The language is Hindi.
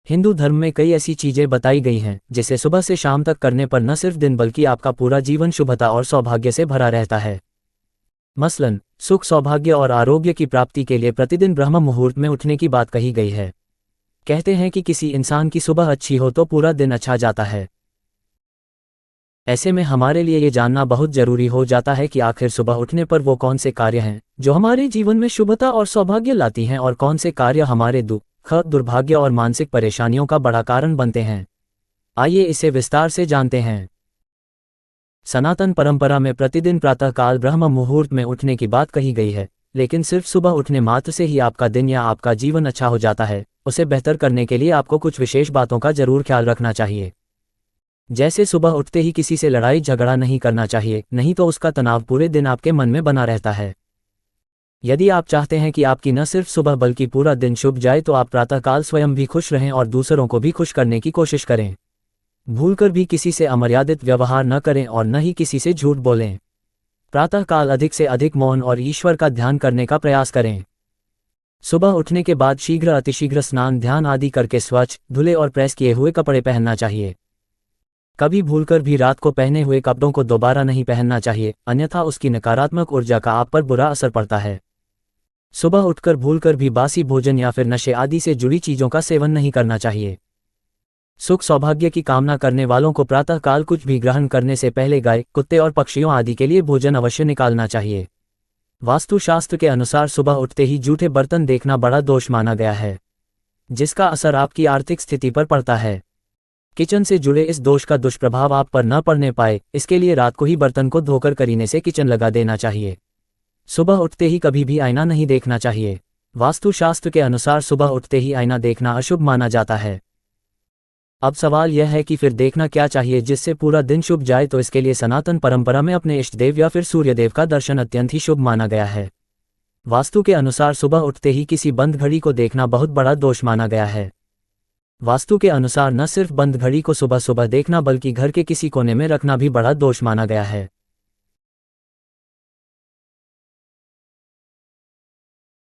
हिंदू धर्म में कई ऐसी चीजें बताई गई हैं जिसे सुबह से शाम तक करने पर न सिर्फ दिन बल्कि आपका पूरा जीवन शुभता और सौभाग्य से भरा रहता है। मसलन, सुख, सौभाग्य और आरोग्य की प्राप्ति के लिए प्रतिदिन ब्रह्म मुहूर्त में उठने की बात कही गई है। कहते हैं कि किसी इंसान की सुबह अच्छी हो तो पूरा दिन अच्छा जाता है। ऐसे में हमारे लिए ये जानना बहुत जरूरी हो जाता है कि आखिर सुबह उठने पर वो कौन से कार्य हैं जो हमारे जीवन में शुभता और सौभाग्य लाती हैं और कौन से कार्य हमारे दुख, दुर्भाग्य और मानसिक परेशानियों का बड़ा कारण बनते हैं। आइए इसे विस्तार से जानते हैं। सनातन परंपरा में प्रतिदिन प्रातःकाल ब्रह्म मुहूर्त में उठने की बात कही गई है, लेकिन सिर्फ सुबह उठने मात्र से ही आपका दिन या आपका जीवन अच्छा हो जाता है। उसे बेहतर करने के लिए आपको कुछ विशेष बातों का जरूर ख्याल रखना चाहिए। जैसे सुबह उठते ही किसी से लड़ाई झगड़ा नहीं करना चाहिए, नहीं तो उसका तनाव पूरे दिन आपके मन में बना रहता है। यदि आप चाहते हैं कि आपकी न सिर्फ सुबह बल्कि पूरा दिन शुभ जाए तो आप प्रातःकाल स्वयं भी खुश रहें और दूसरों को भी खुश करने की कोशिश करें। भूलकर भी किसी से अमर्यादित व्यवहार न करें और न ही किसी से झूठ बोलें। प्रातःकाल अधिक से अधिक मौन और ईश्वर का ध्यान करने का प्रयास करें। सुबह उठने के बाद शीघ्र अतिशीघ्र स्नान ध्यान आदि करके स्वच्छ, धुले और प्रेस किए हुए कपड़े पहनना चाहिए। कभी भूलकर भी रात को पहने हुए कपड़ों को दोबारा नहीं पहनना चाहिए, अन्यथा उसकी नकारात्मक ऊर्जा का आप पर बुरा असर पड़ता है। सुबह उठकर भूलकर भी बासी भोजन या फिर नशे आदि से जुड़ी चीजों का सेवन नहीं करना चाहिए। सुख सौभाग्य की कामना करने वालों को प्रातःकाल कुछ भी ग्रहण करने से पहले गाय, कुत्ते और पक्षियों आदि के लिए भोजन अवश्य निकालना चाहिए। वास्तुशास्त्र के अनुसार सुबह उठते ही जूठे बर्तन देखना बड़ा दोष माना गया है, जिसका असर आपकी आर्थिक स्थिति पर पड़ता है। किचन से जुड़े इस दोष का दुष्प्रभाव आप पर न पड़ने पाए, इसके लिए रात को ही बर्तन को धोकर करीने से किचन लगा देना चाहिए। सुबह उठते ही कभी भी आईना नहीं देखना चाहिए। वास्तुशास्त्र के अनुसार सुबह उठते ही आईना देखना अशुभ माना जाता है। अब सवाल यह है कि फिर देखना क्या चाहिए जिससे पूरा दिन शुभ जाए, तो इसके लिए सनातन परंपरा में अपने इष्ट देव या फिर सूर्यदेव का दर्शन अत्यंत ही शुभ माना गया है। वास्तु के अनुसार सुबह उठते ही किसी बंद घड़ी को देखना बहुत बड़ा दोष माना गया है। वास्तु के अनुसार न सिर्फ बंद घड़ी को सुबह सुबह देखना बल्कि घर के किसी कोने में रखना भी बड़ा दोष माना गया है।